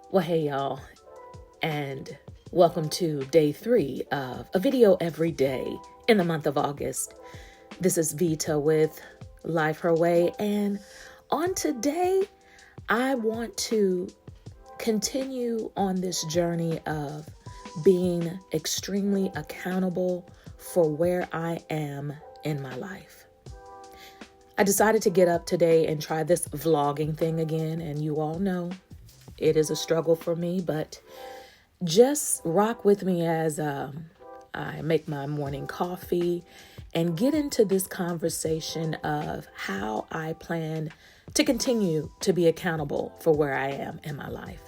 Well, hey, y'all, and welcome to day 3 of a video every day in the month of August. This is Vita with Life Her Way, and on today, I want to continue on this journey of being extremely accountable for where I am in my life. I decided to get up today and try this vlogging thing again, and you all know it is a struggle for me, but just rock with me as I make my morning coffee and get into this conversation of how I plan to continue to be accountable for where I am in my life.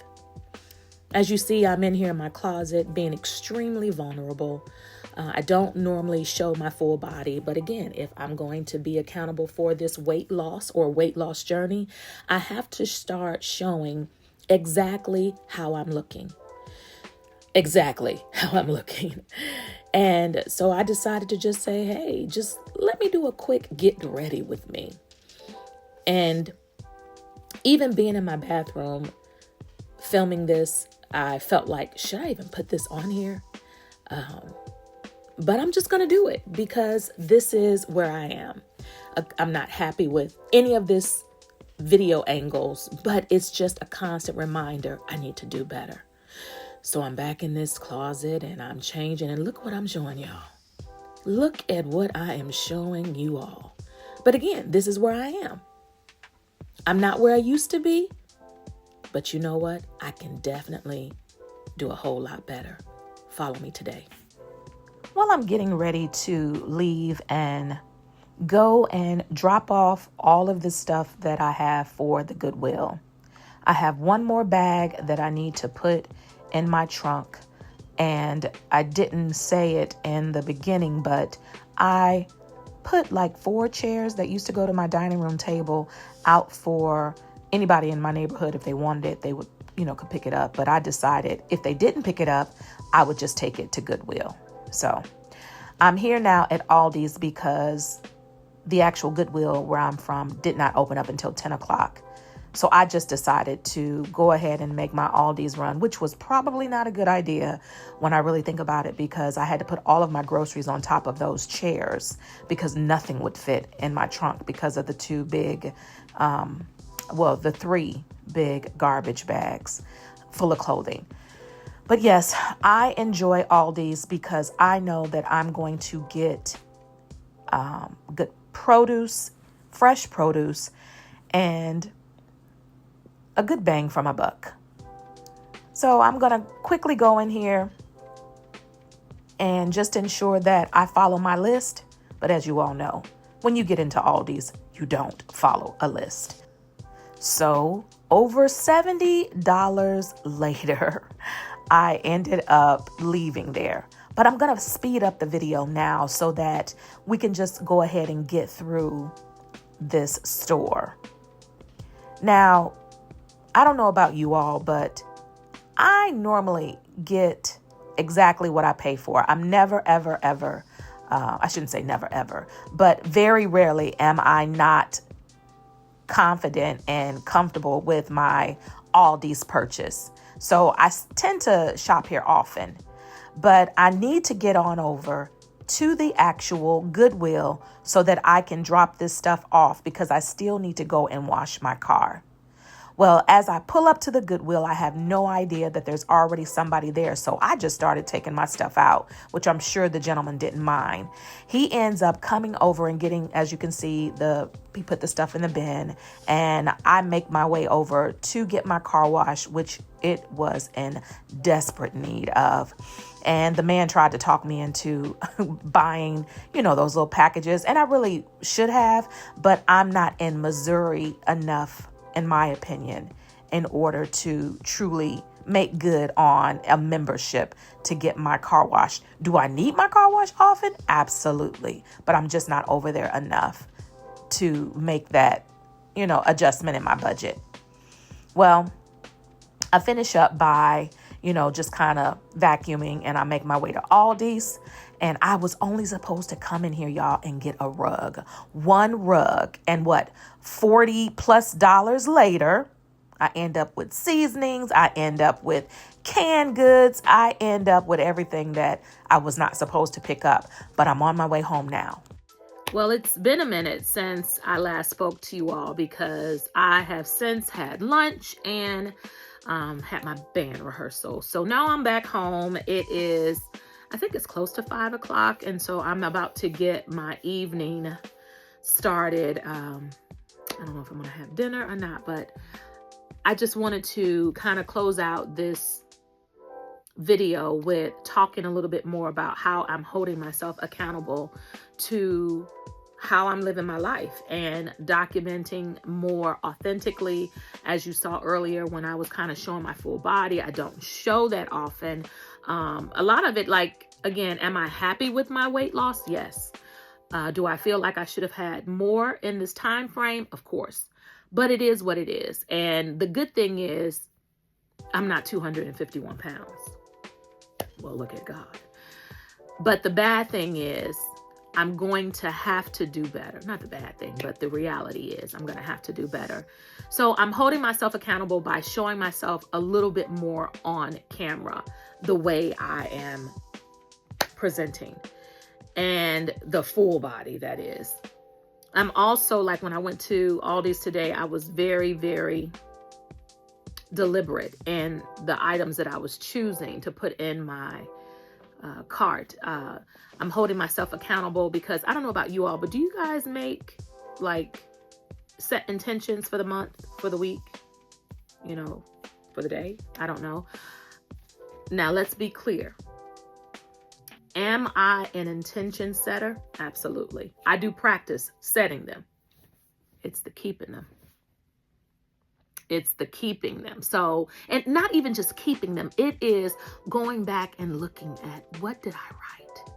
As you see, I'm in here in my closet being extremely vulnerable. I don't normally show my full body, but again, if I'm going to be accountable for this weight loss journey, I have to start showing exactly how I'm looking. And so I decided to just say, hey, just let me do a quick get ready with me. And even being in my bathroom filming this, I felt like, should I even put this on here? But I'm just going to do it because this is where I am. I'm not happy with any of this video angles, but it's just a constant reminder I need to do better. So I'm back in this closet and I'm changing, and look what I'm showing y'all. Look at what I am showing you all. But again, this is where I am. I'm not where I used to be, but you know what? I can definitely do a whole lot better. Follow me today. While I'm getting ready to leave and go and drop off all of the stuff that I have for the Goodwill, I have one more bag that I need to put in my trunk. And I didn't say it in the beginning, but I put like 4 chairs that used to go to my dining room table out for anybody in my neighborhood. If they wanted it, they would, could pick it up. But I decided if they didn't pick it up, I would just take it to Goodwill. So I'm here now at Aldi's because the actual Goodwill where I'm from did not open up until 10 o'clock. So I just decided to go ahead and make my Aldi's run, which was probably not a good idea when I really think about it, because I had to put all of my groceries on top of those chairs because nothing would fit in my trunk because of the 3 big garbage bags full of clothing. But yes, I enjoy Aldi's because I know that I'm going to get good produce, fresh produce, and a good bang for my buck. So I'm going to quickly go in here and just ensure that I follow my list. But as you all know, when you get into Aldi's, you don't follow a list. So over $70 later, I ended up leaving there. But I'm going to speed up the video now so that we can just go ahead and get through this store. Now, I don't know about you all, but I normally get exactly what I pay for. I'm never, ever, ever, I shouldn't say never, ever, but very rarely am I not confident and comfortable with my Aldi's purchase. So I tend to shop here often, but I need to get on over to the actual Goodwill so that I can drop this stuff off because I still need to go and wash my car. Well, as I pull up to the Goodwill, I have no idea that there's already somebody there. So I just started taking my stuff out, which I'm sure the gentleman didn't mind. He ends up coming over and getting, as you can see, he put the stuff in the bin, and I make my way over to get my car washed, which it was in desperate need of. And the man tried to talk me into buying, those little packages. And I really should have, but I'm not in Missouri enough, in my opinion, in order to truly make good on a membership to get my car washed. Do I need my car washed often? Absolutely. But I'm just not over there enough to make that, adjustment in my budget. Well, I finish up by, just kind of vacuuming, and I make my way to Aldi's. And I was only supposed to come in here, y'all, and get a rug. One rug. And $40+ later, I end up with seasonings. I end up with canned goods. I end up with everything that I was not supposed to pick up, but I'm on my way home now. Well, it's been a minute since I last spoke to you all because I have since had lunch and had my band rehearsal. So now I'm back home. It is, I think it's close to 5 o'clock. And so I'm about to get my evening started. I don't know if I'm going to have dinner or not, but I just wanted to kind of close out this video with talking a little bit more about how I'm holding myself accountable to how I'm living my life and documenting more authentically. As you saw earlier when I was kind of showing my full body, I don't show that often. A lot of it, like, again, am I happy with my weight loss? Yes. Do I feel like I should have had more in this time frame? Of course. But it is what it is. And the good thing is I'm not 251 pounds. Well, look at God. But the bad thing is I'm going to have to do better. Not the bad thing, but the reality is I'm going to have to do better. So I'm holding myself accountable by showing myself a little bit more on camera, the way I am presenting and the full body, that is. I'm also, like when I went to Aldi's today, I was very, very deliberate in the items that I was choosing to put in my cart. I'm holding myself accountable because I don't know about you all, but do you guys make like set intentions for the month, for the week, you know, for the day? I don't know. Now let's be clear. Am I an intention setter? Absolutely. I do practice setting them. It's the keeping them. It's the keeping them. So, and not even just keeping them, it is going back and looking at what did I write?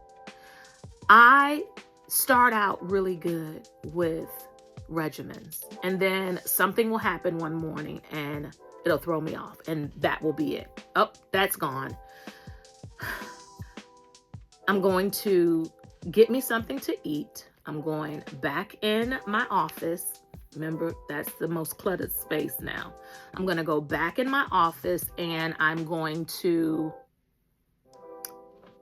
I start out really good with regimens, and then something will happen one morning and it'll throw me off, and that will be it. Oh, that's gone. I'm going to get me something to eat. I'm going back in my office. Remember, that's the most cluttered space now. I'm going to go back in my office and I'm going to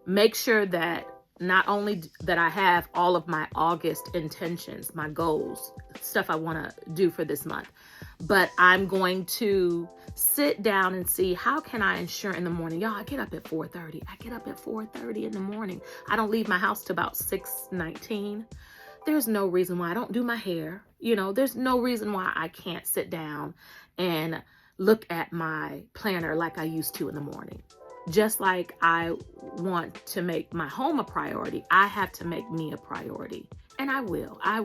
make sure that not only that I have all of my August intentions, my goals, stuff I want to do for this month, but I'm going to sit down and see how can I ensure in the morning. Y'all, I get up at 4:30. I get up at 4:30 in the morning. I don't leave my house till about 6:19. There's no reason why I don't do my hair. You know, there's no reason why I can't sit down and look at my planner like I used to in the morning. Just like I want to make my home a priority, I have to make me a priority. And I will. I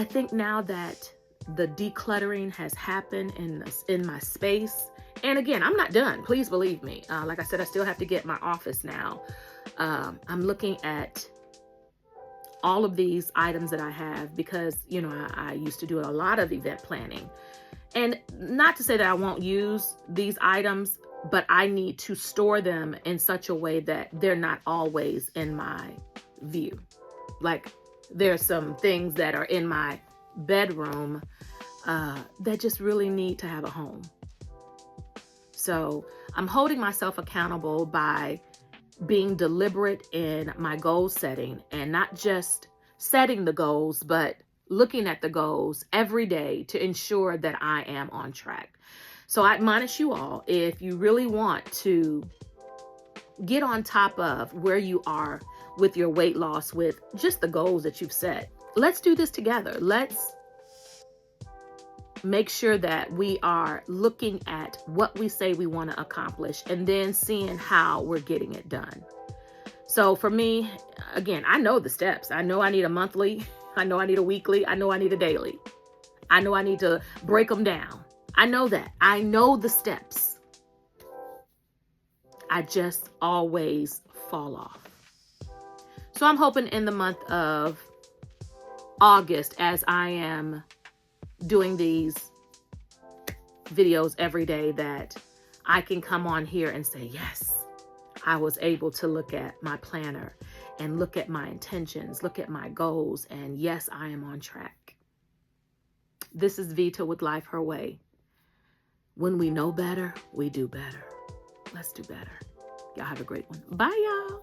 think now that the decluttering has happened in my space, and again, I'm not done. Please believe me. Like I said, I still have to get my office now. I'm looking at all of these items that I have because, you know, I used to do a lot of event planning. And not to say that I won't use these items, but I need to store them in such a way that they're not always in my view. Like there's some things that are in my bedroom that just really need to have a home. So I'm holding myself accountable by being deliberate in my goal setting, and not just setting the goals, but looking at the goals every day to ensure that I am on track. So I admonish you all, if you really want to get on top of where you are with your weight loss, with just the goals that you've set, let's do this together. Let's make sure that we are looking at what we say we want to accomplish and then seeing how we're getting it done. So for me, again, I know the steps. I know I need a monthly. I know I need a weekly. I know I need a daily. I know I need to break them down. I know that. I know the steps. I just always fall off. So I'm hoping in the month of August, as I am doing these videos every day, that I can come on here and say, yes, I was able to look at my planner and look at my intentions, look at my goals, and yes, I am on track. This is Vita with Life Her Way. When we know better, we do better. Let's do better. Y'all have a great one. Bye, y'all.